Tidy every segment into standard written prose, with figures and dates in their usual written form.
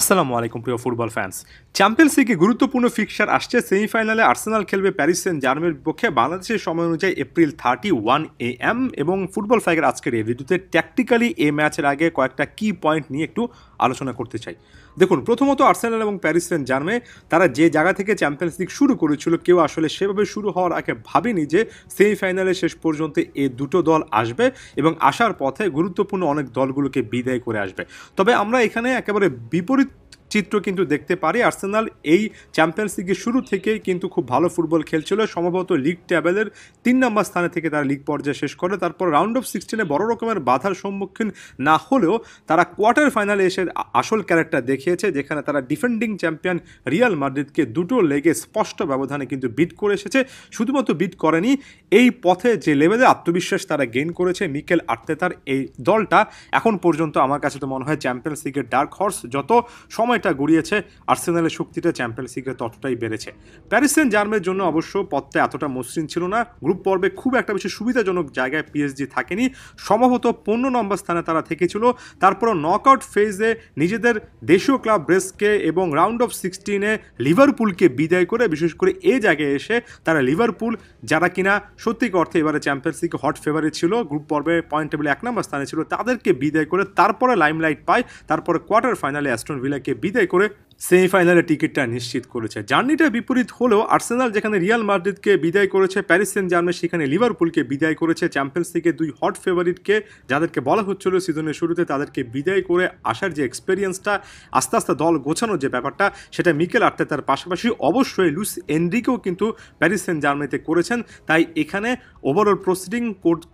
আসসালামু আলাইকুম প্রিয় ফুটবল ফ্যান্স। চ্যাম্পিয়ন্স লিগে গুরুত্বপূর্ণ ফিক্সচার আসছে। সেমিফাইনালে আর্সেনাল খেলবে প্যারিস সেন্ট জার্মের বিপক্ষে বাংলাদেশের সময় অনুযায়ী এপ্রিল 31 AM এবং ফুটবল ফ্যাগের আজকের এই ভিডিওতে ট্যাকটিক্যালি এই ম্যাচের আগে কয়েকটা কি পয়েন্ট নিয়ে একটু আলোচনা করতে চাই। দেখুন, প্রথমত আর্সেনাল এবং প্যারিস সেন্ট জার্মে তারা যে জায়গা থেকে চ্যাম্পিয়ন্স লিগ শুরু করেছিল, কেউ আসলে সেভাবে শুরু হওয়ার আগে ভাবেনি যে সেমিফাইনালে শেষ পর্যন্ত এই দুটো দল আসবে এবং আসার পথে গুরুত্বপূর্ণ অনেক দলগুলোকে বিদায় করে আসবে। তবে আমরা এখানে একেবারে বিপরীত চিত্র কিন্তু দেখতে পারি। আর্সেনাল এই চ্যাম্পিয়ন্স লিগের শুরু থেকেই কিন্তু খুব ভালো ফুটবল খেলছিল। সম্ভবত লিগ টেবিলের 3 নম্বর স্থানে থেকে তারা লিগ পর্যায়ে শেষ করে। তারপর রাউন্ড অফ 16-এ বড় রকমের বাধার সম্মুখীন না হলেও তারা কোয়ার্টার ফাইনালে এসে আসল ক্যারেক্টার দেখিয়েছে, যেখানে তারা ডিফেন্ডিং চ্যাম্পিয়ন রিয়াল মাদ্রিদকে দুটো লেগে স্পষ্ট ব্যবধানে কিন্তু বিট করে এসেছে। শুধুমাত্র বিট করেনি, এই পথে যে লেভেলে আত্মবিশ্বাস তারা গেইন করেছে মিকেল আর্তেতার এই দলটা এখন পর্যন্ত আমার কাছে তো মনে হয় চ্যাম্পিয়ন্স লিগের ডার্ক হর্স। যত সময়টা গড়িয়েছে আর্সেনালের শক্তিটা চ্যাম্পিয়ন্স লিগে ততটাই বেড়েছে। প্যারিস সেন্ট জার্মের জন্য অবশ্য পথটা এতটা মসৃণ ছিল না। গ্রুপ পর্বে খুব একটা বেশি সুবিধাজনক জায়গায় পিএসজি থাকেনি, সম্ভবত 15 নম্বর স্থানে তারা থেকেছিল। তারপরও নকআউট ফেজে নিজেদের দেশীয় ক্লাব ব্রেস্টকে এবং রাউন্ড অফ 16-এ লিভারপুলকে বিদায় করে, বিশেষ করে এই জায়গায় এসে তারা লিভারপুল, যারা কিনা সত্যিকার অর্থে এবারে চ্যাম্পিয়ন্স লিগে হট ফেভারিট ছিল, গ্রুপ পর্বে পয়েন্ট টেবিলে 1 নম্বর স্থানে ছিল, তাদেরকে বিদায় করে তারপরে লাইমলাইট পায়। তারপরে কোয়ার্টার ফাইনালে অ্যাস্টন ভিলাকে বিদায় করে সেমিফাইনালে টিকিটটা নিশ্চিত করেছে। জার্নিটা বিপরীত হলেও আর্সেনাল যেখানে রিয়াল মাদ্রিদকে বিদায় করেছে, প্যারিস সেন্ট জার্মেন সেখানে লিভারপুলকে বিদায় করেছে। চ্যাম্পিয়ন্স লিগে দুই হট ফেভারিটকে, যাদেরকে বলা হচ্ছিল সিজনের শুরুতে, তাদেরকে বিদায় করে আসার যে এক্সপেরিয়েন্সটা, আস্তে আস্তে দল গোছানোর যে ব্যাপারটা, সেটা মিকেল আর্তেতার পাশাপাশি অবশ্যই লুইস এনরিকেও কিন্তু প্যারিস সেন্ট জার্মেতে করেছেন। তাই এখানে ওভারঅল প্রসিডিং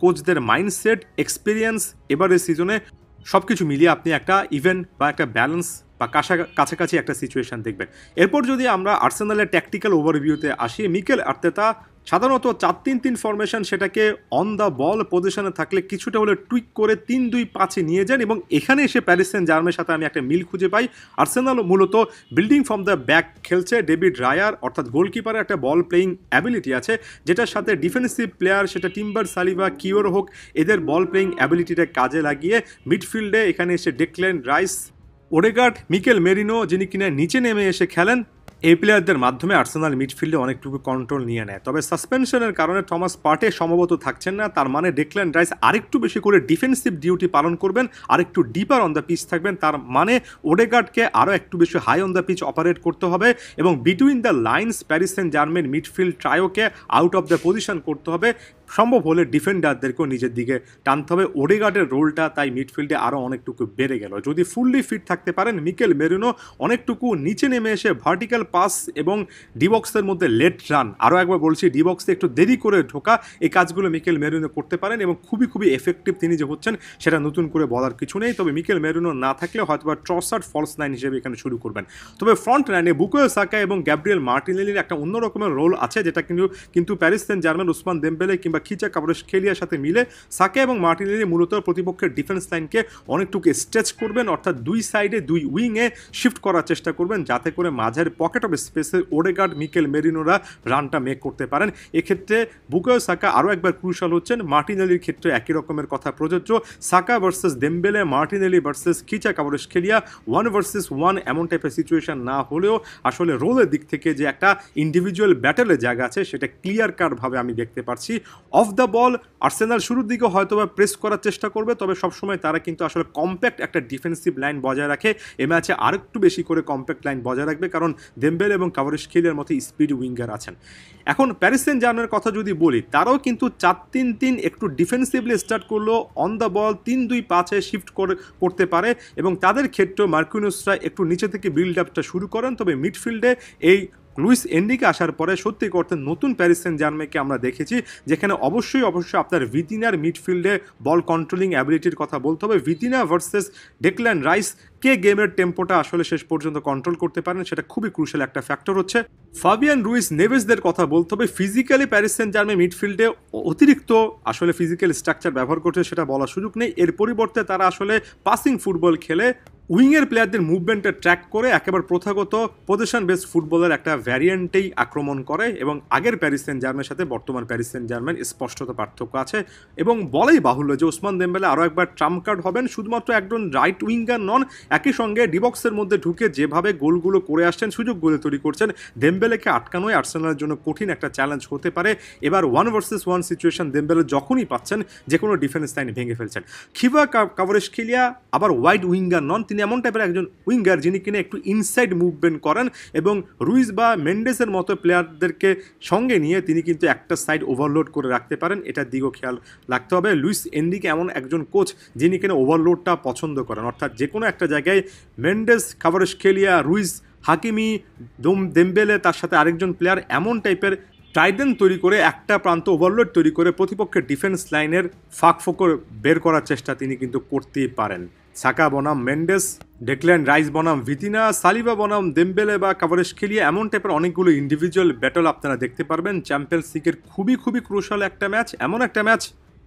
কোচদের মাইন্ডসেট, এক্সপিরিয়েন্স এবারের সিজনে সব কিছু মিলিয়ে আপনি একটা ইভেন্ট বা একটা ব্যালেন্স বা কাছাকাছি একটা সিচুয়েশন দেখবেন। এরপর যদি আমরা আর্সেনালের ট্যাকটিক্যাল ওভারভিউতে আসি, মিকেল আর্তেতা সাধারণত 4-3-3 ফরমেশন, সেটাকে অন দ্য বল পজিশনে থাকলে কিছুটা হলে টুইক করে 3-2-5-এ নিয়ে যান এবং এখানে এসে প্যারিস সেন্ট জার্মের সাথে আমি একটা মিল খুঁজে পাই। আর্সেনাল মূলত বিল্ডিং ফ্রম দ্য ব্যাক খেলছে। ডেভিড রায়ার অর্থাৎ গোলকিপারের একটা বল প্লেয়িং অ্যাবিলিটি আছে, যেটার সাথে ডিফেন্সিভ প্লেয়ার, সেটা টিম্বার সালিবা, কিওর হোক, এদের বল প্লেয়িং অ্যাবিলিটিটা কাজে লাগিয়ে মিডফিল্ডে এখানে এসে ডেক্ল্যান রাইস, ওডেগার্ড, মিকেল মেরিনো, যিনি কিনা নিচে নেমে এসে খেলেন, এই প্লেয়ারদের মাধ্যমে আর্সেনাল মিডফিল্ডে অনেকটুকু কন্ট্রোল নিয়ে নেয়। তবে সাসপেনশনের কারণে থমাস পার্টে সম্ভবত থাকছেন না, তার মানে ডেক্ল্যান রাইস আরেকটু বেশি করে ডিফেন্সিভ ডিউটি পালন করবেন, আরেকটু ডিপার অন দ্য পিচ থাকবেন। তার মানে ওডেগার্ডকে আরও একটু বেশি high on the pitch operate করতে হবে এবং between the lines Paris Saint Germain midfield ট্রায়োকে আউট অফ দ্য পজিশন করতে হবে। সম্ভব হলে ডিফেন্ডারদেরকেও নিজের দিকে টানতে হবে। ওডেগার্ডের রোলটা তাই মিডফিল্ডে আরও অনেকটুকু বেড়ে গেল। যদি ফুললি ফিট থাকতে পারেন মিকেল মেরিনো অনেকটুকু নিচে নেমে এসে ভার্টিক্যাল পাস এবং ডিবক্সের মধ্যে লেট রান, আরও একবার বলছি ডিবক্সে একটু দেরি করে ঢোকা, এই কাজগুলো মিকেল মেরিনো করতে পারেন এবং খুবই এফেক্টিভ তিনি যে হচ্ছেন সেটা নতুন করে বলার কিছু নেই। তবে মিকেল মেরিনো না থাকলে হয়তো বা ট্রসার্ড ফলস নাইন হিসেবে এখানে শুরু করবেন। তবে ফ্রন্ট লাইনে বুকায়ো সাকা এবং গ্যাব্রিয়েল মার্টিনেলির একটা অন্য রকমের রোল আছে, যেটা কিন্তু Paris Saint Germain Ousmane Dembele কিংবা খিচা কাভারাৎসেলিয়ার সাথে মিলে সাকা এবং মার্টিনেলি মূলত প্রতিপক্ষের ডিফেন্স লাইনকে অনেকটুকু স্ট্রেচ করবেন, অর্থাৎ দুই সাইডে দুই উইংয়ে শিফট করার চেষ্টা করবেন, যাতে করে মাঝের পকেট অফ স্পেসে ওডেগার্ড, মিকেল মেরিনোরা রানটা মেক করতে পারেন। এক্ষেত্রে বুকায়ো সাকা আরও একবার ক্রুশাল হচ্ছেন। মার্টিনেলির ক্ষেত্রে একই রকমের কথা প্রযোজ্য। Saka versus Dembele, Martinelli versus Khvicha Kvaratskhelia, 1 versus 1 এমন টাইপের সিচুয়েশন না হলেও আসলে রোলের দিক থেকে যে একটা ইন্ডিভিজুয়াল ব্যাটেলের জায়গা আছে সেটা ক্লিয়ার কাটভাবে আমি দেখতে পাচ্ছি। অফ দ্য বল আর্সেনাল শুরুর দিকে হয়তো বা প্রেস করার চেষ্টা করবে, তবে সবসময় তারা কিন্তু আসলে কম্প্যাক্ট একটা ডিফেন্সিভ লাইন বজায় রাখে। এ ম্যাচে আরেকটু বেশি করে কম্প্যাক্ট লাইন বজায় রাখবে, কারণ দেমবেলে এবং কাভারাৎসেলিয়ার মতো স্পিড উইঙ্গার আছেন। এখন প্যারিস সেন্ট জার্মের কথা যদি বলি, তারাও কিন্তু 4-3-3 একটু ডিফেন্সিভলি স্টার্ট করলো, অন দ্য বল 3-2-5-এ শিফট করতে পারে এবং তাদের ক্ষেত্রেও মার্কিনোসরা একটু নিচে থেকে বিল্ড আপটা শুরু করেন। তবে মিডফিল্ডে এই লুইস এনরিকে আসার পরে সত্যি করতে নতুন প্যারিস সেন্ট জার্মেকে আমরা দেখেছি, যেখানে অবশ্যই আপনার ভিতিনার মিডফিল্ডে বল কন্ট্রোলিং অ্যাবিলিটির কথা বলতে হবে। ভিতিনা ভার্সেস ডেক্ল্যান রাইস, কে গেমের টেম্পোটা আসলে শেষ পর্যন্ত কন্ট্রোল করতে পারেন, সেটা খুবই ক্রুশাল একটা ফ্যাক্টর হচ্ছে। ফাবিয়ান রুইস নেভেসদের কথা বলতে হবে। ফিজিক্যালি প্যারিস সেন্ট জার্মেন মিডফিল্ডে অতিরিক্ত আসলে ফিজিক্যাল স্ট্রাকচার ব্যবহার করছে সেটা বলার সুযোগ নেই। এর পরিবর্তে তারা আসলে পাসিং ফুটবল খেলে উইংয়ের প্লেয়ারদের মুভমেন্টে ট্র্যাক করে একেবারে প্রথাগত পজিশন বেসড ফুটবলের একটা ভ্যারিয়েন্টেই আক্রমণ করে এবং আগের প্যারিস সেন্ট জার্মেনের সাথে বর্তমান প্যারিস সেন্ট জার্মেন স্পষ্টত পার্থক্য আছে। এবং বলাই বাহুল্য যে ওসমান দেমবেলে আরও একবার ট্রাম্প কার্ড হবেন, শুধুমাত্র একজন রাইট উইঙ্গার নন, একই সঙ্গে ডিবক্সের মধ্যে ঢুকে যেভাবে গোলগুলো করে আসছেন, সুযোগগুলো তৈরি করছেন, দেমবেলেকে আটকানোই আর্সেনালের জন্য কঠিন একটা চ্যালেঞ্জ হতে পারে। এবার 1 ভার্সেস 1 সিচুয়েশন দেমবেলে যখনই পাচ্ছেন, যে কোনো ডিফেন্স লাইন ভেঙে ফেলছেন। খিভা কাভারেজকেলিয়া আবার ওয়াইড উইঙ্গার নন, তিনি এমন টাইপের একজন উইঙ্গার যিনি কিনা একটু ইনসাইড মুভমেন্ট করেন এবং রুইজ বা মেন্ডেসের মতো প্লেয়ারদেরকে সঙ্গে নিয়ে তিনি কিন্তু একটা সাইড ওভারলোড করে রাখতে পারেন। এটার দিকেও খেয়াল রাখতে হবে। লুইস এনরিকে এমন একজন কোচ যিনি কিনা ওভারলোডটা পছন্দ করেন, অর্থাৎ যে কোনো একটা জায়গায় মেন্ডেস, কাভারেজকেলিয়া, রুইজ, হাকিমি, দেমবেলে, তার সাথে আরেকজন প্লেয়ার এমন টাইপের ট্রাইডেন্ট তৈরি করে একটা প্রান্ত ওভারলোড তৈরি করে প্রতিপক্ষের ডিফেন্স লাইনের ফাঁক ফোকর বের করার চেষ্টা তিনি কিন্তু করতেই পারেন। সাকা বনাম মেন্ডেস, ডেকল্যান্ড রাইস বনাম ভিতিনা, সালিবা বনাম দেমবেলে বা কাভারেজকেলিয়া, এমন টাইপের অনেকগুলো ইন্ডিভিজুয়াল ব্যাটল আপনারা দেখতে পারবেন। চ্যাম্পিয়ন্স লিগের খুবই ক্রুশাল একটা ম্যাচ, এমন একটা ম্যাচ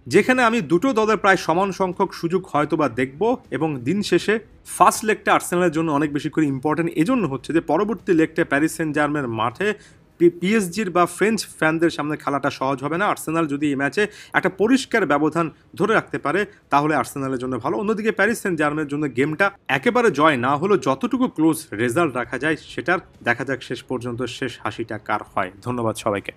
যেখানে আমি দুটো দলের প্রায় সমান সংখ্যক সুযোগ হয়তোবা দেখব, এবং দিন শেষে ফার্স্ট লেগটা আর্সেনালের জন্য অনেক বেশি করে ইম্পর্টেন্ট এজন্য হচ্ছে যে পরবর্তী লেগটা প্যারিস সেন্ট জার্মের মাঠে পিএসজির বা ফ্রেঞ্চ ফ্যানদের সামনে খেলাটা সহজ হবে না। আর্সেনাল যদি এই ম্যাচে একটা পরিষ্কার ব্যবধান ধরে রাখতে পারে তাহলে আর্সেনালের জন্য ভালো। অন্যদিকে প্যারিস সেন্ট জার্মের জন্য গেমটা একেবারে জয় না হলেও যতটুকু ক্লোজ রেজাল্ট রাখা যায় সেটার দেখা যাক শেষ পর্যন্ত শেষ হাসিটা কার হয়। ধন্যবাদ সবাইকে।